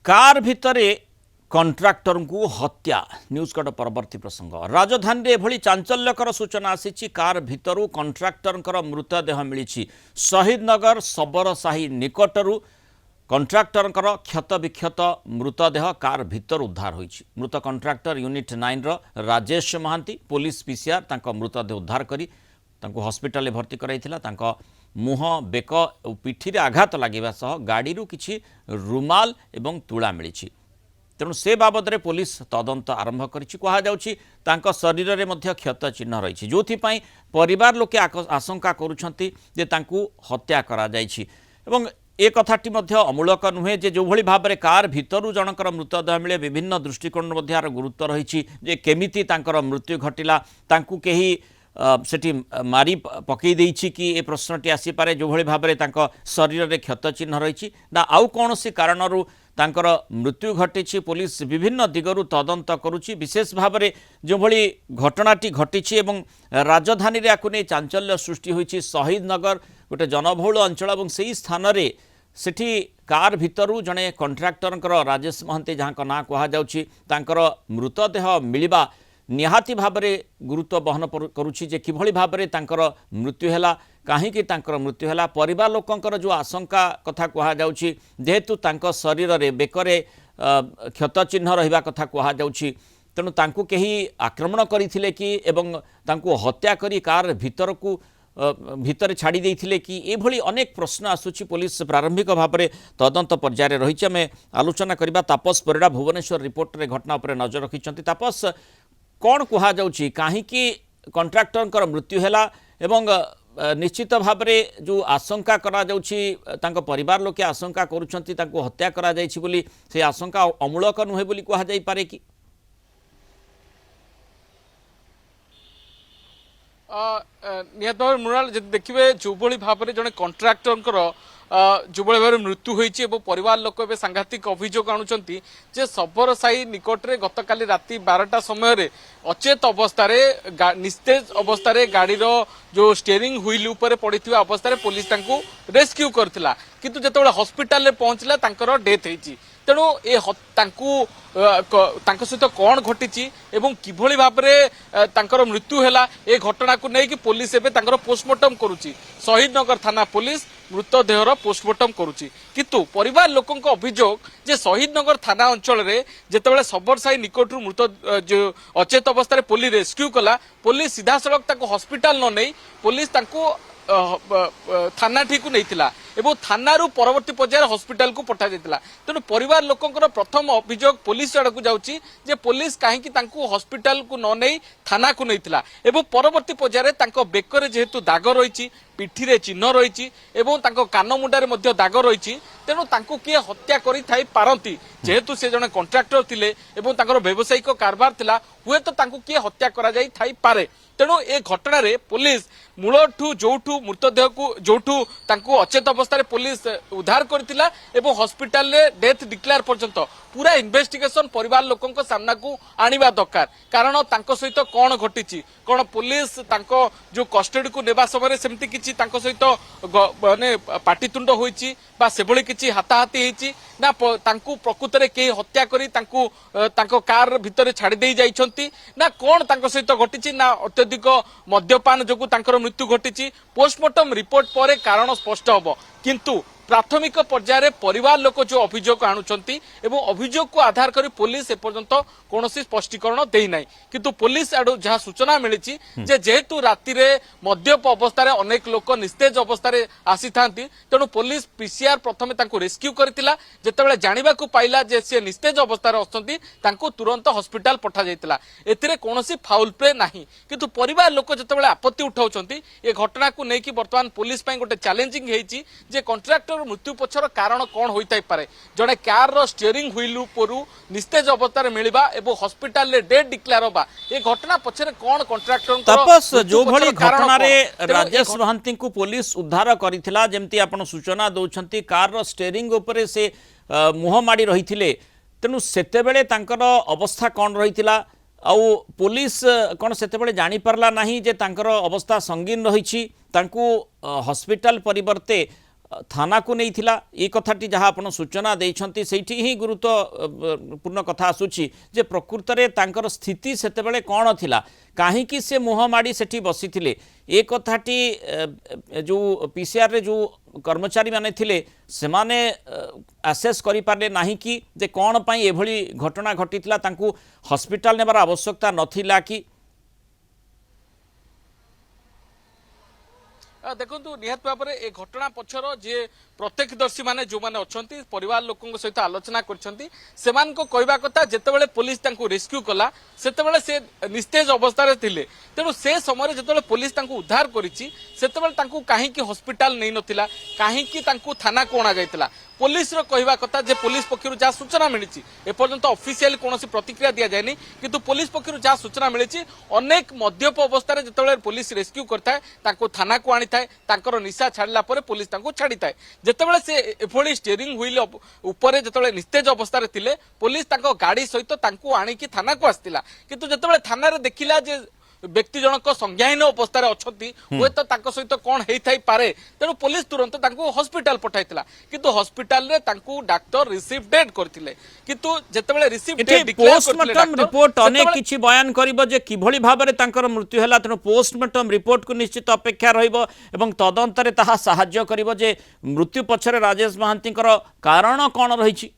Car भितरे contractor को हत्या न्यूज कट परवर्ती प्रसंग राजधानी में एभली चांचल्यकर सूचना आसी कार भितरु कंट्राक्टर मृतदेह मिली शहीद नगर सबरसाही निकटरू कंट्राक्टर क्षत विक्षत मृतदेह कार भितर उद्धार होईछि। मृत contractor unit 9 Rajesh Mohanty police PCR तांको मृतदेह उद्धार करी तांको हॉस्पिटल में भर्ती कराइथिला। तांको मुह बेक और पिठी रे आघात लागिबा सह गाड़ी रु किछि रुमाल एवं तुला मिली। तेणु से बाबद में पुलिस तदंत आरंभ करुँची शरीर में क्षत चिन्ह रही जो परिवार लोके आशंका करुछंती जे तांकु हत्या करा जायछि। एवं ए कथाटी अमूलक नुहे जे जो भली भाव में कार भितरु जनकर मृतदेह मिले विभिन्न दृष्टिकोण गुरुत्व रही जे केमिति तांकर मृत्यु घटिला तांकु केही सेठी मारी पकई देइछि कि ए प्रश्नटी आसीपारे जो भली भाव में शरीर में क्षत चिन्ह रही ना आउ कौन सी कारणरू तांकर मृत्यु घटी। पुलिस विभिन्न दिगरु तदंत करुछि। विशेष भाव में जो भली घटनाटी घटी एवं राजधानी रे आकु नै चांचल्य सृष्टि होइछि। शहीद नगर गोटे जनबहुल अंचल और से स्थान रे सेठी कार भितरु जड़े कंट्राक्टर राजेश महांती जहाँ ना कहुच्छी तांकर मृतदेह मिलवा निहाती भाव में गुरुत्व बहन करुछि जे किभली भाव में तांकर मृत्यु हैला कहीं तांकर मृत्यु हैला। परिवार लोकंकर जो आशंका कथा कहुच्छी जेहेतु तांको शरीर रे बेकरे क्षत चिन्ह रहिबा कथा कहुच्छी तेणु तांकु केही आक्रमण करथिले कि एवं तांकु हत्या करी कार भितरकू भितर छाड़ी देइथिले कि एभली अनेक प्रश्न आसुछि। पुलिस प्रारंभिक भाव में तदंत पर्यायर रही आम आलोचना करबा। तापस परिड़ा भुवनेश्वर रिपोर्ट रे घटना उपर नजर रखिछंती। तापस कौन कहुच्छी कहीं कंट्राक्टर मृत्यु हैला एवं निश्चित भाव में जो आशंका करा जाउछि तांको परिवार लोके आशंका करुछंती तांको हत्या करा जाइछि बोली से आशंका अमूलक नुहे बोली कहा जाई पारे कि निहत भाव मृणाल देखिए जो भाव में जड़े कंट्राक्टर जो भाव में मृत्यु होती परिवार लोक सांघातिक अभियोग आणुचंती जे सबरसाही निकट में गतकाली राति 12टा समय अचेत अवस्था निस्तेज अवस्था गाड़ी जो स्टीयरिंग व्हील उपर पड़ी अवस्था पुलिस रेस्क्यू करथिला किंतु जेतेबेले हॉस्पिटल में पहुंचला तांकर डेथ होती। तेणु ए सहित कौन घटी एवं किभली भाव में तांकर मृत्यु हैला ए घटना को लेकिन पुलिस एवं तांकर पोस्टमार्टम करुच्ची। शहीद नगर थाना पुलिस मृतदेहर पोस्टमार्टम करुच्ची किंतु परिवार लोकों अभियोग जे शहीद नगर थाना अंचल में जितेबाला सबरसाही निकटू मृत जो अचेत अवस्था पुलिस रेस्क्यू कला पुलिस सीधा सड़क हॉस्पिटल न नहीं पुलिस थाना ठीक नहीं एवं थाना परवर्ती पर्यायर हॉस्पिटल को पठा जाता। तेणु परिवार लोकंकर प्रथम अभियोग पुलिस आड़ को जाउछि जे पुलिस कहीं हॉस्पिटल को न नहीं थाना को नहीं एवं परवर्ती पर्यायर तांको बेकरे जेहेतु दाग रही पिठी रे चिन्ह रही कान मुंडारे मध्य दाग रही तेणु तांको किए हत्या करि थाई पारंती जेहेतु से जने कॉन्ट्रैक्टर थिले एवं तांकर व्यवसायिक कारबार थिला हुए तो तांको किए हत्या करा जाई थाई पारे। तेणु ए घटना रे पुलिस मूलठू जोठू मृतदेह को जोठू तांको अचेत अवस्था पुलिस उद्धार करथिला एवं हॉस्पिटल रे डेथ डिक्लेयर पर्यंत पूरा इन्वेस्टिगेशन परिवार लोकों सामना को आनिबा दरकार कारण तांको सहित कौन घटी कौन पुलिस तांको जो कस्टडी को नेबा समय सेमती किछि तांको सहित माने पाटितुंड होईछि बा सेभली किछि हाताहाती होईछि ना तांको प्रकृत रे के हत्या करी तांको तांको कार भितर छाड़ी देई जाइछंती ना कौन तांको सहित घटी ना अत्यधिक मद्यपान जोगु तांकर मृत्यु घटी। पोस्टमार्टम रिपोर्ट पर कारण स्पष्ट हबो किंतु प्राथमिक पर्यायर परिवार लोक जो अभियोग आणुचंती एवं अभियोग को आधार करी पुलिस एपर्यंत कौन स्पष्टीकरण दे ना किंतु पुलिस आडू जहाँ सूचना मिली जेहेतु राति मद्यप अवस्था अनेक लोक निस्तेज अवस्था आसी था तेणु पुलिस पीसीआर प्रथम रेस्क्यू करथिला जेतेबेले जानिबा को पाइला जे से निस्तेज अवस्था अछंती तांको तुरंत हॉस्पिटल पठा जायतिला एथिरे कोनोसी फाउल प्ले नाही किंतु परिवार लोक जेतेबेले आपत्ति उठाउचंती ए घटना को लेकिन वर्तमान पुलिस पई गोटे चैलेंजिंग हेची जे कॉन्ट्रैक्टर मृत्यु पछर कारण कौन होइताई पारे जड़े कार रो स्टीयरिंग व्हील उपरु निस्तेज अवस्था मिलवा एवं हॉस्पिटल रे डेथ डिक्लेयर होबा ए घटना पछरे कौन कॉन्ट्रैक्टर तपस जो भली घटना रे राजेश महांती को पुलिस उद्धार करिथिला जेमती आपण सूचना दउछंती कार रो स्टीयरिंग ऊपर से मुह माडी रहिथिले तेनु सेतेबेले तांकर अवस्था कौन रहिथिला आउ पुलिस कौन सेतेबेले जानि परला नाही जे तांकर अवस्था संगीन रहिछि तांकु हॉस्पिटल परिवर्ते थाना को नहीं थिला ये कथाटी जहाँ आपण सूचना देइछंती सेठी ही गुरुत्वपूर्ण कथा आसुची जे प्रकृत रे तांकर स्थिति सेतेबेले कौन थिला काहींकि से मुह माड़ी सेठी बसिथिले ए कथाटी जो पीसीआर रे जो कर्मचारी माने थिले सेमाने आसेस करि पारले नाही कि जे कौन पई एभली घटना घटितला तांकू हॉस्पिटल नेबार आवश्यकता नथिला कि देखु निहत भाव में ए घटना पछर जे प्रत्यक्षदर्शी माने जो माने अछंती परिवार लोकन सहित आलोचना करछंती सेमान को कहबा कथा जेतेबेले पुलिस तांको रेस्क्यू कला सेतेबेले से निस्तेज अवस्था रे थिले तेणु से समय जेतेबेले पुलिस तांको उद्धार करिछि सेतेबेले तांको काहे कि हॉस्पिटल नै नथिला काहे कि तांको थाना को अणा जायतिला पुलिस रो कहबा कथा जे पुलिस पक्षरु जा सूचना मिलिछि ए पर्यंत ऑफिशियल कोनोसी प्रतिक्रिया दिया जायनि किंतु पुलिस पक्षरु जा सूचना मिलिछि अनेक मध्यप अवस्था रे जेतेबेले पुलिस रेस्क्यू करथाय तांको थाना को आनी थाए तांकर निशा छाड़ला परे पुलिस तांको छाड़ी थाए जेतेबेले से एभली स्टीयरिंग व्हील ऊपर जेतेबेले निस्तेज अवस्था रे थिले पुलिस तांको गाड़ी सहित तांको आनी कि थाना को आस्तिला किंतु जेतेबेले थाना रे देखिला जे व्यक्ति जनक संज्ञाहीन अवस्था अच्छी हुए तो सहित कौन होई पारे तेणु पुलिस तुरंत हॉस्पिटल पठाइला किंतु हॉस्पिटल रे तांको डाक्टर रिसीव डेट करथिले किंतु जेतेबेले रिसीव डेट डिक्लेयर करथिले पोस्टमार्टम रिपोर्ट अनेक किछि बयान करिवो जे किभली भाबरे तांकर मृत्यु हला तेणु पोस्टमार्टम रिपोर्ट को निश्चित अपेक्षा रहिबो एवं तदंतरे ताहा सहाय्य करिवो जे मृत्यु पछरे राजेश महांतीकर कारण कौन रहिछि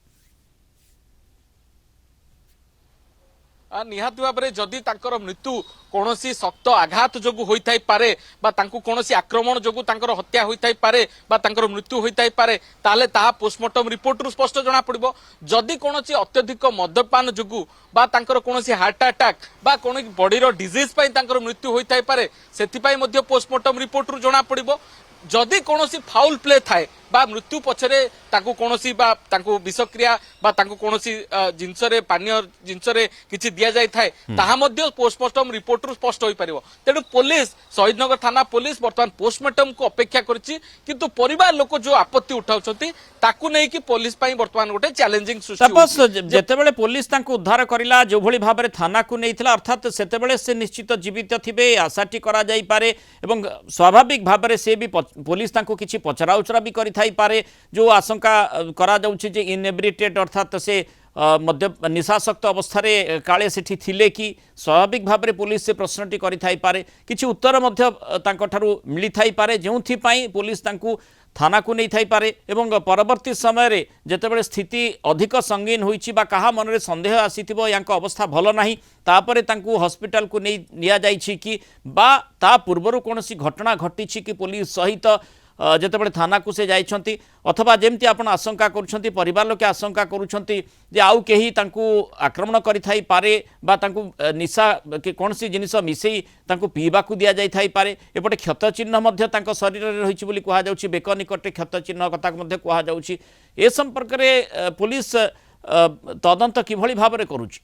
निहाती भाव में जदि तांकर मृत्यु कौनसी शक्त आघात जोगु होइथाइ पारे बा तांको कौनसी आक्रमण जोगु तांकर हत्या होइथाइ पारे बा तांकर मृत्यु होइथाइ पारे ताले ताहा पोस्टमार्टम रिपोर्ट रु स्पष्ट जना पड़िबो जदि कौनसी अत्यधिक मद्यपान जोगु बा तांकर कौनसी हार्ट अटैक बा कोन बॉडी रो डिजीज पई तांकर मृत्यु होइथाइ पारे सेति पई मध्य पोस्टमार्टम रिपोर्ट रु जना पड़िबो जदि कौनसी फाउल प्ले थाए बा मृत्यु पछरे तांको कौनसी बा तांको विषक्रिया बा तांको कौनसी जिंस रे पानीय जिंस रे किछि दिया जाय थाए ताहा मध्य पोस्टमार्टम रिपोर्ट रु स्पष्ट होई परिबो तेनु पुलिस शहीदनगर थाना पुलिस वर्तमान पोस्टमार्टम को अपेक्षा करछि किंतु परिवार लोक जो आपत्ति उठाउछथि ताकू नै कि पुलिस पई वर्तमान गोटे चैलेंजिंग सृष्टि सपोज जेतेबेले पुलिस तांको उद्धार करिला जो भली भाबरे थाना को नैथिला अर्थात सेतेबेले से निश्चित जीवित थिबे आशाटी करा जाई पारे एवं स्वाभाविक भाबरे से भी पुलिस तांको किछि पचराउचरा भी करि थाई पारे जो आशंका करा जाउछि जे इनएब्रिटेड अर्थात से मध्य निशासक्त अवस्था रे काले सेठी थिले कि स्वाभाविक भाबरे पुलिस से प्रश्नटी करि थाई पारे किछि उत्तर मध्य तांको ठारू मिली थाई पारे जेउथि पई पुलिस तांको थाना को नहीं थाई पारे एवं परवर्ती समय रे जेतेबेले स्थिति अधिक संगीन होईछि बा कहा मन रे संदेह आसीथिबो यांको अवस्था भलो नाही तापरे तांको हॉस्पिटल को नहीं निया जाईछि कि बा ता पूर्वरु कोनोसी घटना घटिछि कि पुलिस सहित जेतेबेले थाना को से जाइछंती अथवा जेमती आपण आशंका करूछंती परिवार लोके आशंका करूछंती जे आउ केही तांको आक्रमण करि थाई पारे बा तांको निशा के कोनसी जिनिस मिसेई तांको पीबा को दिया जाई थाई पारे एपटे क्षत चिन्ह मध्य तांको शरीर रे रहिछि बोली कुहा जाउछि बेक निकटे क्षत चिन्ह कथा मध्य कुहा जाउछि ए संपर्क रे पुलिस तदंत किभली भाव रे करूछि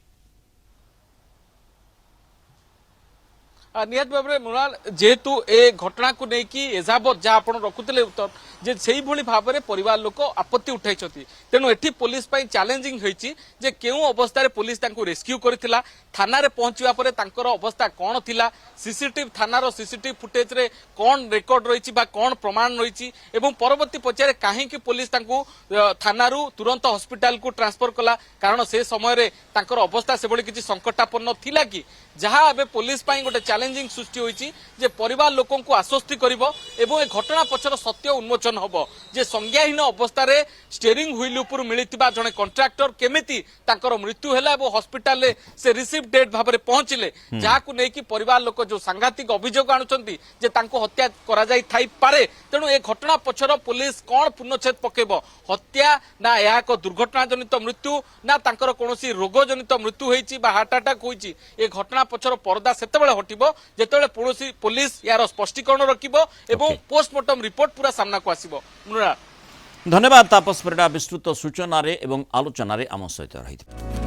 निहत भाव में मृणाल जेहेतु ए घटना को लेकिन एजाबत जहाँ आप रखुले उत्तर जे से भली भाव में परिवार लोक आपत्ति उठाई तेणु एठी पुलिस पाई चैलेंजिंग होईची जे केउ अवस्था रे पुलिस तांको रेस्क्यू करथिला थाना रे पहुंचवा परे तांकर अवस्था कौन थिला सीसीटीवी थानार सीसीटीवी फुटेज रे कौन रेकर्ड रही बा कौन प्रमाण रही एवं परवर्ती पर्याय कहीं पुलिस तांको थानारू तुरंत हॉस्पिटल को ट्रांसफर कला कारण से समय रे तांकर अवस्था से भली किछि संकटापन्न थिला कि जहाँ एबे पुलिस पाई गोटे चैलेंजिंग सृष्टि होईची जे परिवार लोकन को आश्वस्ति करिवो एवं ए घटना पछर सत्य उन्मोचन हबो जे संज्ञाहीन अवस्था रे स्टीयरिंग व्हील ऊपर मिलितिबा जने कॉन्ट्रैक्टर केमिति तांकर मृत्यु हैला एवं हॉस्पिटल रे से रिसीव डेट भाव में पहुंचले जहाँ को लेकिन परिवार लोक जो सांघातिक अभियोग आणुचंती जे तांको हत्या करा जाई थाई पारे तेणु ए घटना पछर पुलिस कौन पूर्णछेद पकेबो हत्या ना या एक दुर्घटना जनित मृत्यु ना तांकर कोनोसी रोग जनित मृत्यु होईची बा हार्ट अटैक होईची ए घटना पछर पर्दा सेतेबेले हटिबो जेतेबेले पुलिस पुलिस यार स्पष्टीकरण रखिबो एवं पोस्टमार्टम रिपोर्ट पूरा सामना को आसीबो धन्यवाद तापस परिडा विस्तृत सूचना रे एवं आलोचना रे आम सहित रही।